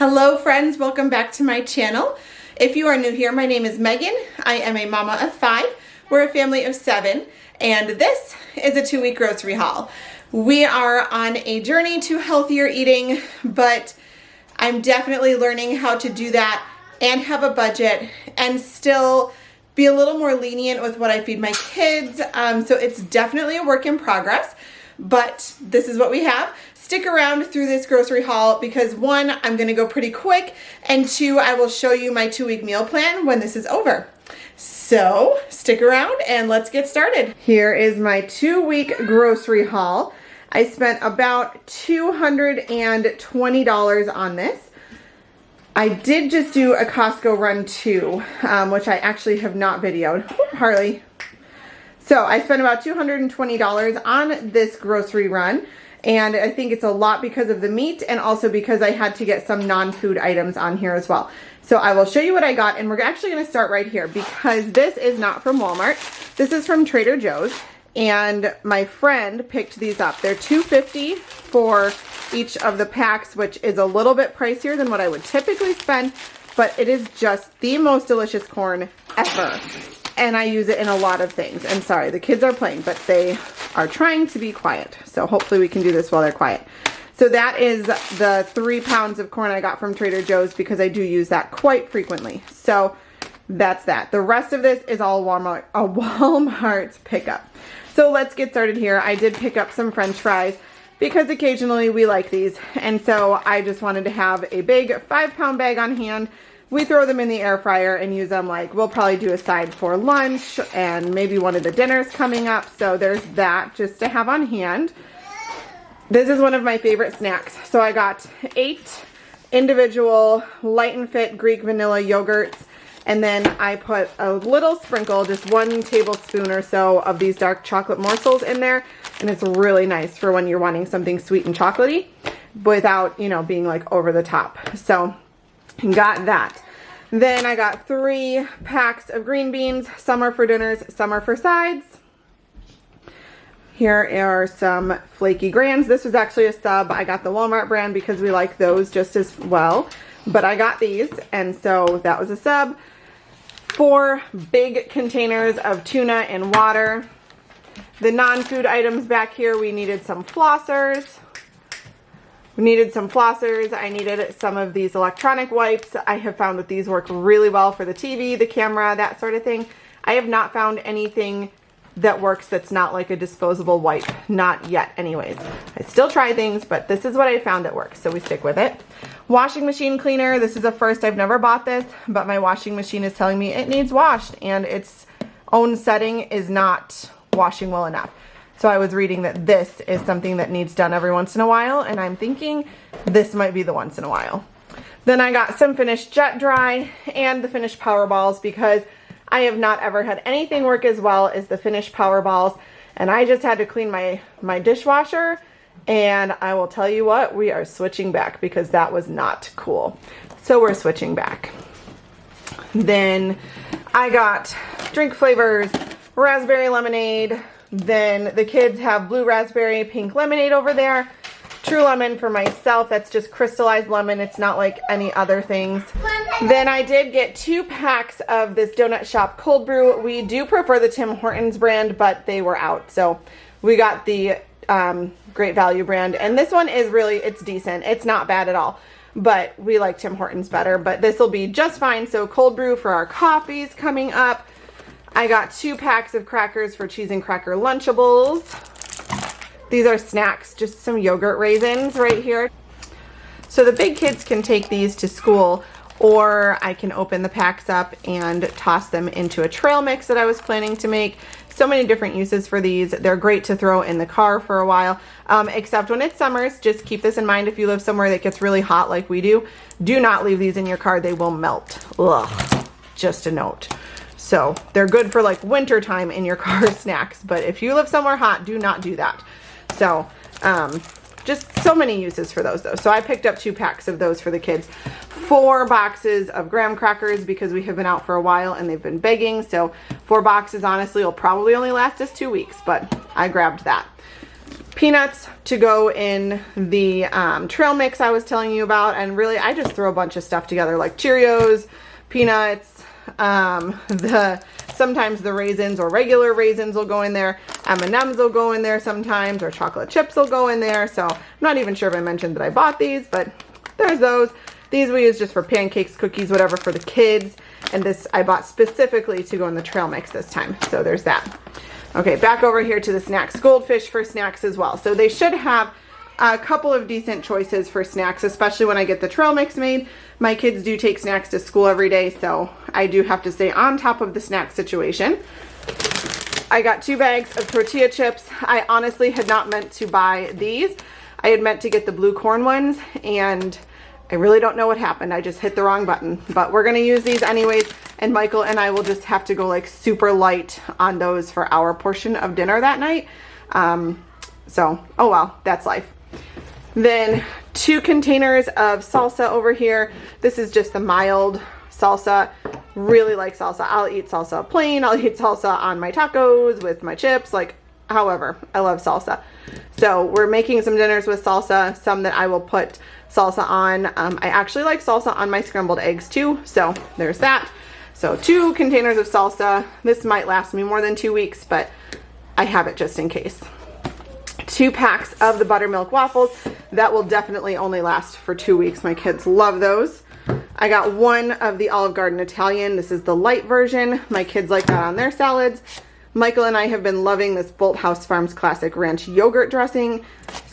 Hello friends, welcome back to my channel. If you are new here, my name is Megan. I am a mama of 5. We're a family of 7, and this is a 2-week grocery haul. We are on a journey to healthier eating, but I'm definitely learning how to do that and have a budget and still be a little more lenient with what I feed my kids. So it's definitely a work in progress, but this is what we have. Stick around through this grocery haul because 1, I'm gonna go pretty quick, and 2, I will show you my 2-week meal plan when this is over. So stick around and let's get started. Here is my 2-week grocery haul. I spent about $220 on this. I did just do a Costco run too, which I actually have not videoed. Harley. So I spent about $220 on this grocery run. And I think it's a lot because of the meat and also because I had to get some non-food items on here as well. So I will show you what I got, and we're actually going to start right here because this is not from Walmart. This is from Trader Joe's, and my friend picked these up. They're $2.50 for each of the packs, which is a little bit pricier than what I would typically spend, but it is just the most delicious corn ever. And I use it in a lot of things. And sorry, the kids are playing, but they are trying to be quiet. So hopefully we can do this while they're quiet. So that is the 3 pounds of corn I got from Trader Joe's because I do use that quite frequently. So that's that. The rest of this is all Walmart's pickup. So let's get started here. I did pick up some French fries because occasionally we like these. And so I just wanted to have a big 5-pound bag on hand. We throw them in the air fryer and use them we'll probably do a side for lunch and maybe one of the dinners coming up. So there's that just to have on hand. This is one of my favorite snacks. So I got 8 individual Light and Fit Greek vanilla yogurts. And then I put a little sprinkle, just 1 tablespoon or so of these dark chocolate morsels in there. And it's really nice for when you're wanting something sweet and chocolatey without, being over the top. So got that. Then I got 3 packs of green beans. Some are for dinners, some are for sides. Here are some flaky grands. This was actually a sub. I got the Walmart brand because we like those just as well. But I got these, and so that was a sub. 4 big containers of tuna and water. The non-food items back here, we needed some flossers. I needed some some of these electronic wipes. I have found that these work really well for the TV, the camera, that sort of thing. I have not found anything that works that's not like a disposable wipe. Not yet anyways. I still try things, but this is what I found that works, so we stick with it. Washing machine cleaner. This is a first. I've never bought this, but my washing machine is telling me it needs washed and its own setting is not washing well enough. So I was reading that this is something that needs done every once in a while, and I'm thinking this might be the once in a while. Then I got some finished Jet Dry and the finished Power Balls because I have not ever had anything work as well as the finished Power Balls, and I just had to clean my dishwasher, and I will tell you what, we are switching back because that was not cool. So we're switching back. Then I got drink flavors, raspberry lemonade. Then the kids have blue raspberry, pink lemonade over there. True lemon for myself. That's just crystallized lemon. It's not like any other things. Then I did get 2 packs of this Donut Shop cold brew. We do prefer the Tim Hortons brand, but they were out. So we got the Great Value brand. And this one is it's decent. It's not bad at all. But we like Tim Hortons better. But this will be just fine. So cold brew for our coffees coming up. I got 2 packs of crackers for cheese and cracker Lunchables. These are snacks, just some yogurt raisins right here. So the big kids can take these to school, or I can open the packs up and toss them into a trail mix that I was planning to make. So many different uses for these. They're great to throw in the car for a while, except when it's summers. Just keep this in mind if you live somewhere that gets really hot like we do. Do not leave these in your car. They will melt. Ugh, just a note. So they're good for winter time in your car snacks, but if you live somewhere hot, do not do that. So just so many uses for those though. So I picked up 2 packs of those for the kids. 4 boxes of graham crackers because we have been out for a while and they've been begging. So 4 boxes honestly will probably only last us 2 weeks, but I grabbed that. peanuts to go in the trail mix I was telling you about, and really I just throw a bunch of stuff together like Cheerios, peanuts, sometimes the raisins or regular raisins will go in there, M&Ms will go in there sometimes, or chocolate chips will go in there. So I'm not even sure if I mentioned that I bought these, but there's those. These we use just for pancakes, cookies, whatever for the kids, and this I bought specifically to go in the trail mix this time. So there's that. Okay, back over here to the snacks. Goldfish for snacks as well. So they should have a couple of decent choices for snacks, especially when I get the trail mix made. My kids do take snacks to school every day, so I do have to stay on top of the snack situation. I got 2 bags of tortilla chips. I honestly had not meant to buy these. I had meant to get the blue corn ones, and I really don't know what happened. I just hit the wrong button, but we're gonna use these anyways, and Michael and I will just have to go like super light on those for our portion of dinner that night. So, oh well, that's life. Then 2 containers of salsa over here. This is just the mild salsa. Really like salsa. I'll eat salsa plain. I'll eat salsa on my tacos with my chips, like however, I love salsa. So we're making some dinners with salsa, some that I will put salsa on. I actually like salsa on my scrambled eggs too, so there's that. So 2 containers of salsa. This might last me more than 2 weeks, but I have it just in case. 2 packs of the buttermilk waffles. That will definitely only last for 2 weeks. My kids love those. I got 1 of the Olive Garden Italian. This is the light version. My kids like that on their salads. Michael and I have been loving this Bolthouse Farms Classic Ranch yogurt dressing,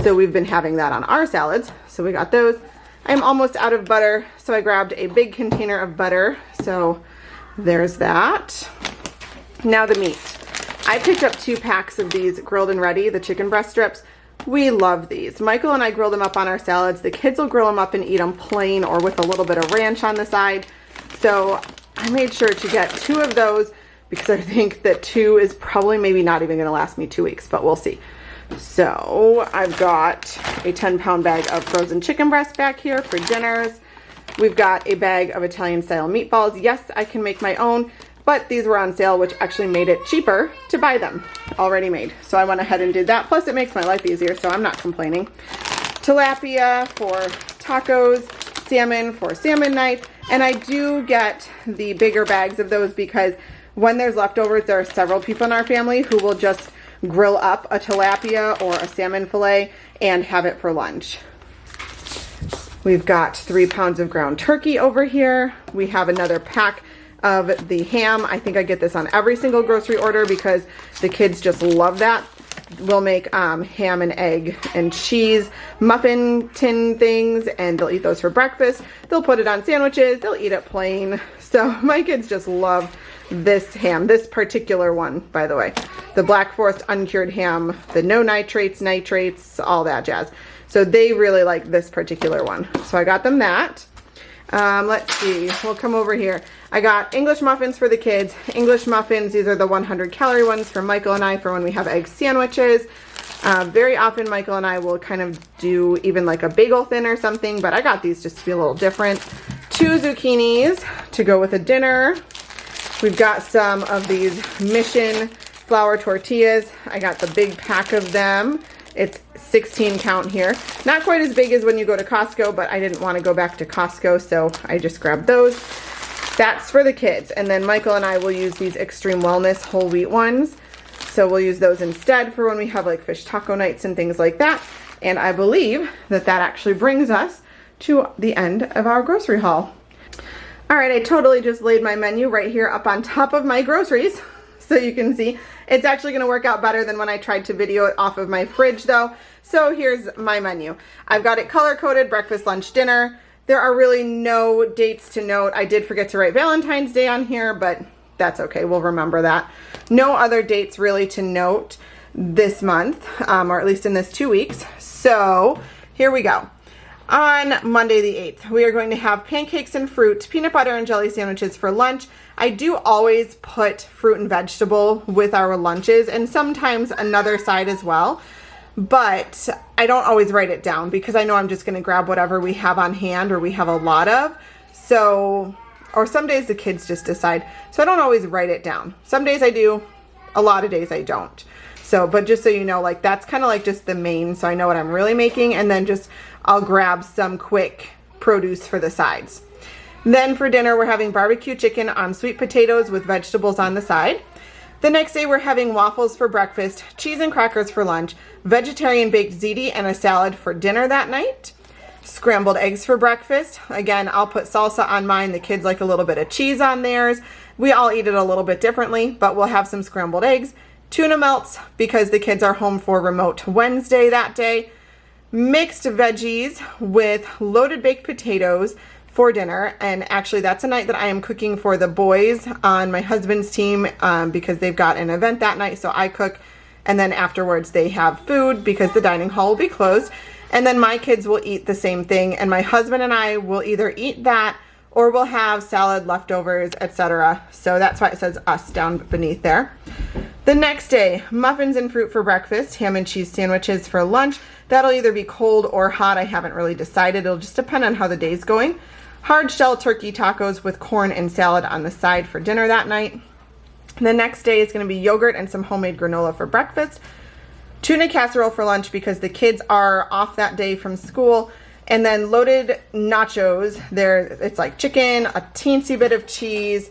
so we've been having that on our salads. So we got those. I'm almost out of butter, so I grabbed a big container of butter. So there's that. Now the meat. I picked up 2 packs of these grilled and ready, the chicken breast strips. We love these. Michael and I grill them up on our salads. The kids will grill them up and eat them plain or with a little bit of ranch on the side. So I made sure to get 2 of those because I think that 2 is probably maybe not even going to last me 2 weeks, but we'll see. So I've got a 10-pound bag of frozen chicken breast back here for dinners. We've got a bag of Italian style meatballs. Yes, I can make my own, but these were on sale, which actually made it cheaper to buy them already made. So I went ahead and did that. Plus it makes my life easier, so I'm not complaining. Tilapia for tacos, salmon for salmon nights, and I do get the bigger bags of those because when there's leftovers, there are several people in our family who will just grill up a tilapia or a salmon fillet and have it for lunch. We've got 3 pounds of ground turkey over here. We have another pack of the ham. I think I get this on every single grocery order because the kids just love that. We'll make ham and egg and cheese muffin tin things, and they'll eat those for breakfast. They'll put it on sandwiches. They'll eat it plain. So my kids just love this ham, this particular one, by the way. The Black Forest uncured ham, the no nitrates, all that jazz. So they really like this particular one. So I got them that. Let's see, we'll come over here. I got English muffins for the kids. English muffins, these are the 100-calorie ones for Michael and I for when we have egg sandwiches. Very often Michael and I will kind of do even like a bagel thin or something, but I got these just to be a little different. 2 zucchinis to go with a dinner. We've got some of these Mission flour tortillas. I got the big pack of them. It's 16 count here. Not quite as big as when you go to Costco, but I didn't want to go back to Costco, so I just grabbed those. That's for the kids. And then Michael and I will use these Extreme Wellness whole wheat ones. So we'll use those instead for when we have like fish taco nights and things like that. And I believe that that actually brings us to the end of our grocery haul. All right, I totally just laid my menu right here up on top of my groceries so you can see. It's actually gonna work out better than when I tried to video it off of my fridge though. So here's my menu. I've got it color-coded, breakfast, lunch, dinner. There are really no dates to note. I did forget to write Valentine's Day on here, but that's okay, we'll remember that. No other dates really to note this month, or at least in this 2 weeks. So here we go. On Monday the 8th, we are going to have pancakes and fruit, peanut butter and jelly sandwiches for lunch. I do always put fruit and vegetable with our lunches and sometimes another side as well, but I don't always write it down because I know I'm just going to grab whatever we have on hand or we have a lot of. So, or some days the kids just decide. So I don't always write it down. Some days I do, a lot of days I don't. So, but just so you know, like that's kind of like just the main, so I know what I'm really making, and then just I'll grab some quick produce for the sides. Then for dinner, we're having barbecue chicken on sweet potatoes with vegetables on the side. The next day, we're having waffles for breakfast, cheese and crackers for lunch, vegetarian baked ziti, and a salad for dinner that night. Scrambled eggs for breakfast. Again, I'll put salsa on mine. The kids like a little bit of cheese on theirs. We all eat it a little bit differently, but we'll have some scrambled eggs. Tuna melts because the kids are home for remote Wednesday that day. Mixed veggies with loaded baked potatoes for dinner, and actually that's a night that I am cooking for the boys on my husband's team because they've got an event that night, so I cook, and then afterwards they have food because the dining hall will be closed, and then my kids will eat the same thing, and my husband and I will either eat that or we'll have salad, leftovers, etc. So that's why it says us down beneath there. The next day, muffins and fruit for breakfast, ham and cheese sandwiches for lunch. That'll either be cold or hot. I haven't really decided. It'll just depend on how the day's going. Hard shell turkey tacos with corn and salad on the side for dinner that night. The next day is going to be yogurt and some homemade granola for breakfast. Tuna casserole for lunch because the kids are off that day from school. And then loaded nachos. It's like chicken, a teensy bit of cheese,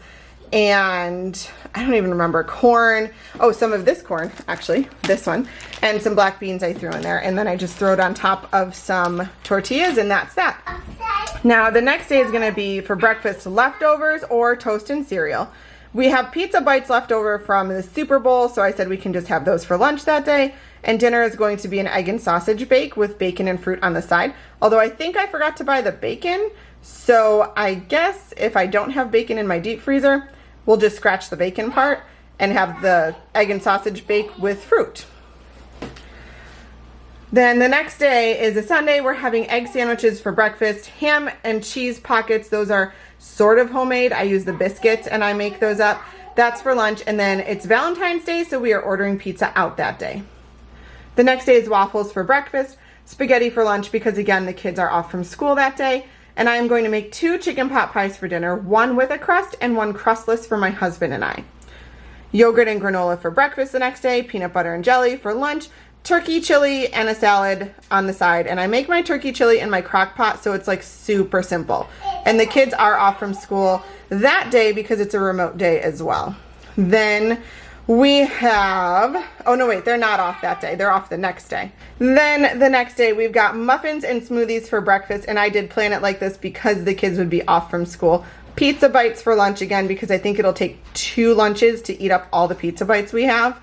and I don't even remember, corn. Oh, some of this corn, actually, this one, and some black beans I threw in there. And then I just throw it on top of some tortillas, and that's that. Now, the next day is going to be for breakfast leftovers or toast and cereal. We have pizza bites left over from the Super Bowl, so I said we can just have those for lunch that day. And dinner is going to be an egg and sausage bake with bacon and fruit on the side. Although I think I forgot to buy the bacon, so I guess if I don't have bacon in my deep freezer, we'll just scratch the bacon part and have the egg and sausage bake with fruit. Then the next day is a Sunday. We're having egg sandwiches for breakfast, ham and cheese pockets. Those are sort of homemade. I use the biscuits and I make those up. That's for lunch. And then it's Valentine's Day, so we are ordering pizza out that day. The next day is waffles for breakfast, spaghetti for lunch because again, the kids are off from school that day. And I am going to make 2 chicken pot pies for dinner, one with a crust and one crustless for my husband and I. Yogurt and granola for breakfast the next day, peanut butter and jelly for lunch, turkey chili and a salad on the side. And I make my turkey chili in my crock pot, so it's like super simple. And the kids are off from school that day because it's a remote day as well. Then we have, oh no wait, they're not off that day. They're off the next day. Then the next day we've got muffins and smoothies for breakfast, and I did plan it like this because the kids would be off from school. Pizza bites for lunch again because I think it'll take 2 lunches to eat up all the pizza bites we have.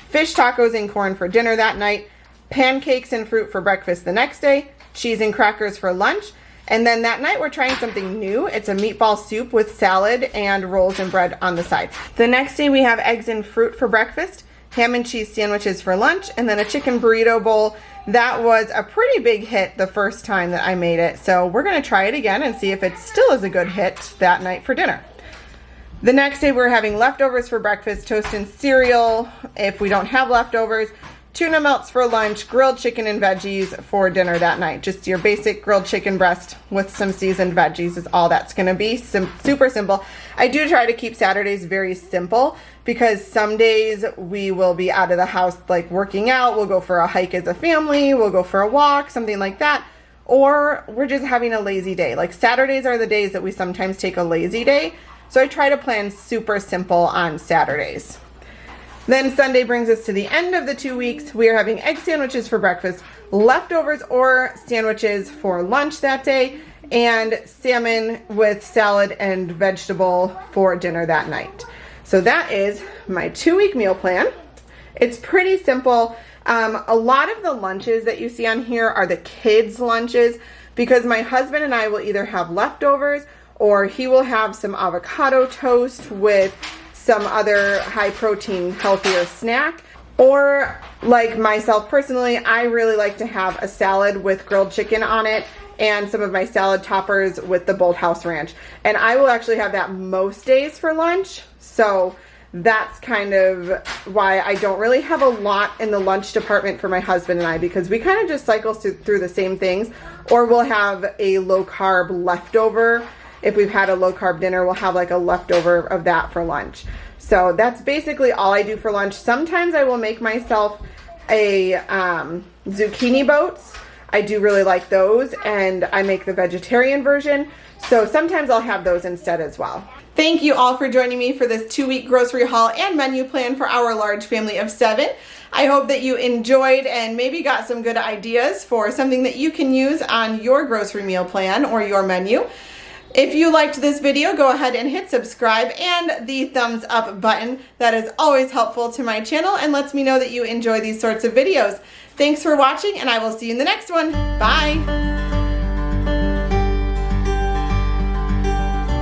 Fish tacos and corn for dinner that night. Pancakes and fruit for breakfast the next day. Cheese and crackers for lunch. And then that night we're trying something new. It's a meatball soup with salad and rolls and bread on the side. The next day we have eggs and fruit for breakfast, ham and cheese sandwiches for lunch, and then a chicken burrito bowl. That was a pretty big hit the first time that I made it. So we're gonna try it again and see if it still is a good hit that night for dinner. The next day we're having leftovers for breakfast, toast and cereal if we don't have leftovers, tuna melts for lunch, grilled chicken and veggies for dinner that night. Just your basic grilled chicken breast with some seasoned veggies is all that's going to be. Super simple. I do try to keep Saturdays very simple because some days we will be out of the house like working out. We'll go for a hike as a family. We'll go for a walk, something like that. Or we're just having a lazy day. Like Saturdays are the days that we sometimes take a lazy day. So I try to plan super simple on Saturdays. Then Sunday brings us to the end of the 2 weeks. We are having egg sandwiches for breakfast, leftovers or sandwiches for lunch that day, and salmon with salad and vegetable for dinner that night. So that is my 2-week meal plan. It's pretty simple. A lot of the lunches that you see on here are the kids' lunches because my husband and I will either have leftovers or he will have some avocado toast with some other high protein, healthier snack. Or like myself personally, I really like to have a salad with grilled chicken on it and some of my salad toppers with the Bold House Ranch. And I will actually have that most days for lunch. So that's kind of why I don't really have a lot in the lunch department for my husband and I, because we kind of just cycle through the same things. Or we'll have a low carb leftover. If we've had a low carb dinner, we'll have like a leftover of that for lunch. So that's basically all I do for lunch. Sometimes I will make myself a zucchini boats. I do really like those, and I make the vegetarian version. So sometimes I'll have those instead as well. Thank you all for joining me for this 2-week grocery haul and menu plan for our large family of 7. I hope that you enjoyed and maybe got some good ideas for something that you can use on your grocery meal plan or your menu. If you liked this video, go ahead and hit subscribe and the thumbs up button. That is always helpful to my channel and lets me know that you enjoy these sorts of videos. Thanks for watching, and I will see you in the next one. Bye!